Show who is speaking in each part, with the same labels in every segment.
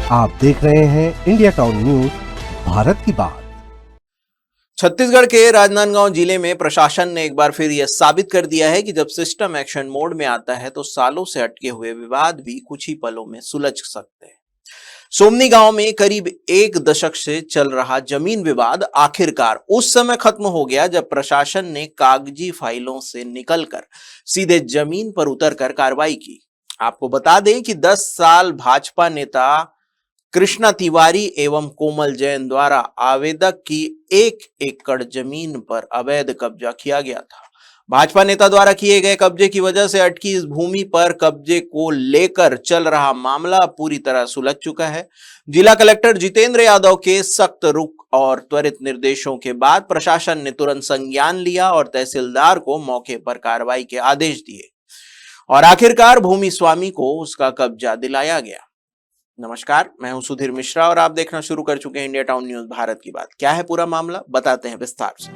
Speaker 1: आप देख रहे हैं इंडिया टाउन न्यूज, भारत की बात।
Speaker 2: छत्तीसगढ़ के राजनांदगांव जिले में प्रशासन ने एक बार फिर यह साबित कर दिया है कि जब सिस्टम एक्शन मोड में आता है तो सालों से अटके हुए विवाद भी कुछ ही पलों में सुलझ सकते हैं। सोमनी गांव में करीब एक दशक से चल रहा जमीन विवाद आखिरकार उस समय खत्म हो गया जब प्रशासन ने कागजी फाइलों से निकलकर सीधे जमीन पर उतरकर कार्रवाई की। आपको बता दें कि 10 साल भाजपा नेता कृष्णा तिवारी एवं कोमल जैन द्वारा आवेदक की 1 एकड़ जमीन पर अवैध कब्जा किया गया था। भाजपा नेता द्वारा किए गए कब्जे की वजह से अटकी इस भूमि पर कब्जे को लेकर चल रहा मामला पूरी तरह सुलझ चुका है। जिला कलेक्टर जितेंद्र यादव के सख्त रुख और त्वरित निर्देशों के बाद प्रशासन ने तुरंत संज्ञान लिया और तहसीलदार को मौके पर कार्रवाई के आदेश दिए और आखिरकार भूमि स्वामी को उसका कब्जा दिलाया गया। नमस्कार, मैं हूं सुधीर मिश्रा और आप देखना शुरू कर चुके हैं इंडिया टाउन न्यूज भारत की बात। क्या है पूरा मामला, बताते हैं विस्तार से।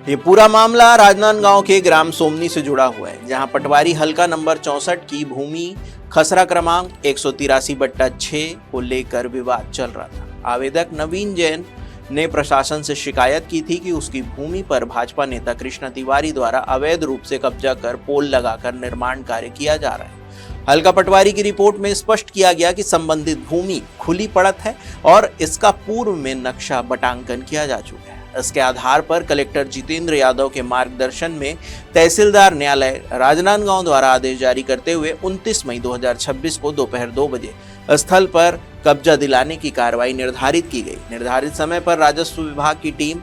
Speaker 2: ये पूरा मामला राजनांदगांव के ग्राम सोमनी से जुड़ा हुआ है, जहां पटवारी हल्का नंबर 64 की भूमि खसरा क्रमांक 183/6 को लेकर विवाद चल रहा था। आवेदक नवीन जैन ने प्रशासन से शिकायत की थी कि उसकी भूमि पर भाजपा नेता कृष्णा तिवारी द्वारा अवैध रूप से कब्जा कर पोल लगाकर निर्माण कार्य किया जा रहा है। हल्का पटवारी की रिपोर्ट में स्पष्ट किया गया कि संबंधित भूमि खुली पड़त है और इसका पूर्व में नक्शा बटांकन किया जा चुका है। इसके आधार पर कलेक्टर जितेंद्र यादव के मार्गदर्शन में तहसीलदार न्यायालय राजनांदगांव द्वारा आदेश जारी करते हुए 29 मई 2026 को दोपहर 2 बजे स्थल पर कब्जा दिलाने की कार्रवाई निर्धारित की गई। निर्धारित समय पर राजस्व विभाग की टीम,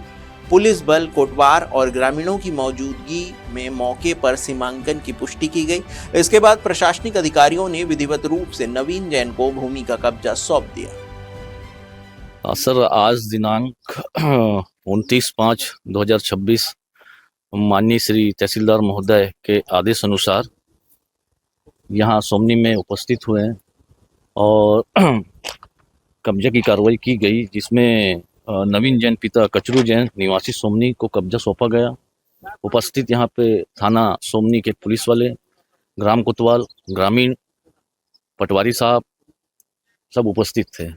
Speaker 2: पुलिस बल, कोटवार और ग्रामीणों की मौजूदगी में मौके पर सीमांकन की पुष्टि की गई। इसके बाद प्रशासनिक अधिकारियों ने विधिवत रूप से नवीन जैन को भूमि का कब्जा सौंप दिया।
Speaker 3: सर, आज दिनांक 29/5/2026 माननीय श्री तहसीलदार महोदय के आदेश अनुसार यहाँ सोमनी में उपस्थित हुए हैं और कब्जे की कार्रवाई की गई, जिसमें नवीन जैन पिता कचरू जैन निवासी सोमनी को कब्जा सौंपा गया। उपस्थित यहाँ पे थाना सोमनी के पुलिस वाले, ग्राम कोतवाल, ग्रामीण, पटवारी साहब सब उपस्थित थे।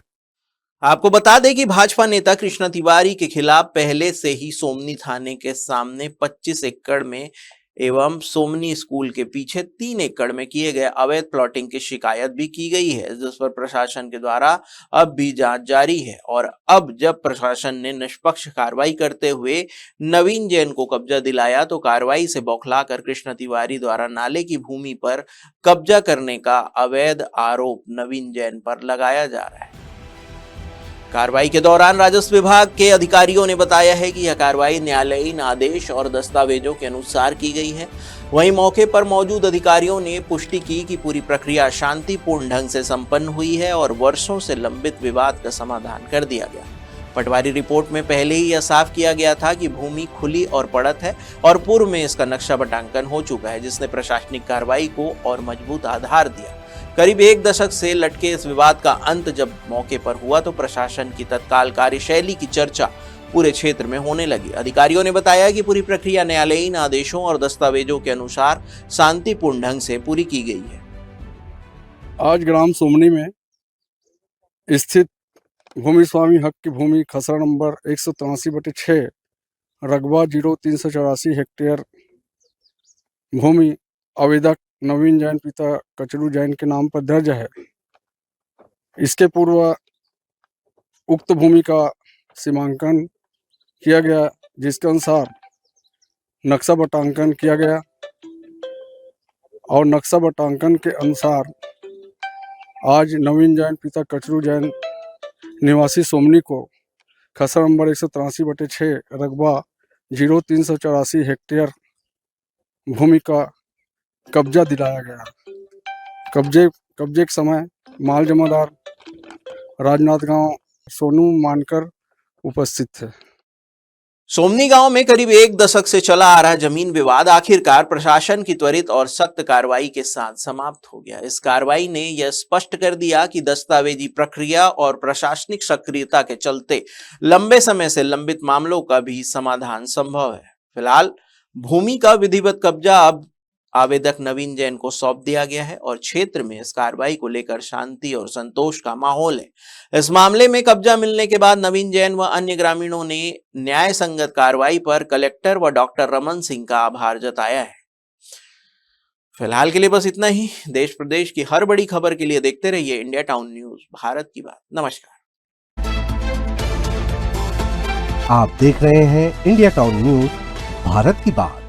Speaker 2: आपको बता दें कि भाजपा नेता कृष्णा तिवारी के खिलाफ पहले से ही सोमनी थाने के सामने 25 एकड़ में एवं सोमनी स्कूल के पीछे 3 एकड़ में किए गए अवैध प्लॉटिंग की शिकायत भी की गई है, जिस पर प्रशासन के द्वारा अब भी जांच जारी है। और अब जब प्रशासन ने निष्पक्ष कार्रवाई करते हुए नवीन जैन को कब्जा दिलाया तो कार्रवाई से बौखलाकर कृष्णा तिवारी द्वारा नाले की भूमि पर कब्जा करने का अवैध आरोप नवीन जैन पर लगाया जा रहा है। कार्रवाई के दौरान राजस्व विभाग के अधिकारियों ने बताया है कि यह कार्रवाई न्यायालयीन आदेश और दस्तावेजों के अनुसार की गई है। वहीं मौके पर मौजूद अधिकारियों ने पुष्टि की कि पूरी प्रक्रिया शांतिपूर्ण ढंग से संपन्न हुई है और वर्षों से लंबित विवाद का समाधान कर दिया गया। पटवारी रिपोर्ट में पहले ही यह साफ किया गया था कि भूमि खुली और पड़त है और पूर्व में इसका नक्शा बटांकन हो चुका है, जिसने प्रशासनिक कार्रवाई को और मजबूत आधार दिया। करीब 1 दशक से लटके इस विवाद का अंत जब मौके पर हुआ तो प्रशासन की तत्काल कार्यशैली की चर्चा पूरे क्षेत्र में होने लगी। अधिकारियों ने बताया कि पूरी प्रक्रिया न्यायालयीन आदेशों और दस्तावेजों के अनुसार शांतिपूर्ण ढंग से पूरी की गई है।
Speaker 4: आज ग्राम सोमनी में स्थित भूमि स्वामी हक की भूमि खसरा नंबर 183/6 रकबा 0384 हेक्टेयर भूमि आवेदक नवीन जैन पिता कचरू जैन के नाम पर दर्ज है। इसके पूर्व उक्त भूमि का सीमांकन किया गया, जिसके अनुसार नक्शा बटांकन किया गया और नक्शा बटांकन के अनुसार आज नवीन जैन पिता कचरू जैन निवासी सोमनी को खसरा नंबर 183/6 रकबा 0384 हेक्टेयर भूमि का कब्जा दिलाया गया। कब्जे के समय माल जमादार राजनांदगांव सोनू मानकर उपस्थित थे।
Speaker 2: सोमनी गांव में करीब 1 दशक से चला आ रहा जमीन विवाद आखिरकार प्रशासन की त्वरित और सख्त कार्रवाई के साथ समाप्त हो गया। इस कार्रवाई ने यह स्पष्ट कर दिया कि दस्तावेजी प्रक्रिया और प्रशासनिक सक्रियता के चलते लंबे समय से लंबित मामलों का भी समाधान संभव है। फिलहाल भूमि का विधिवत कब्जा अब आवेदक नवीन जैन को सौंप दिया गया है और क्षेत्र में इस कार्रवाई को लेकर शांति और संतोष का माहौल है। इस मामले में कब्जा मिलने के बाद नवीन जैन व अन्य ग्रामीणों ने न्याय संगत कार्रवाई पर कलेक्टर व डॉक्टर रमन सिंह का आभार जताया है। फिलहाल के लिए बस इतना ही। देश प्रदेश की हर बड़ी खबर के लिए देखते रहिए इंडिया टाउन न्यूज, भारत की बात। नमस्कार।
Speaker 1: आप देख रहे हैं इंडिया टाउन न्यूज, भारत की बात।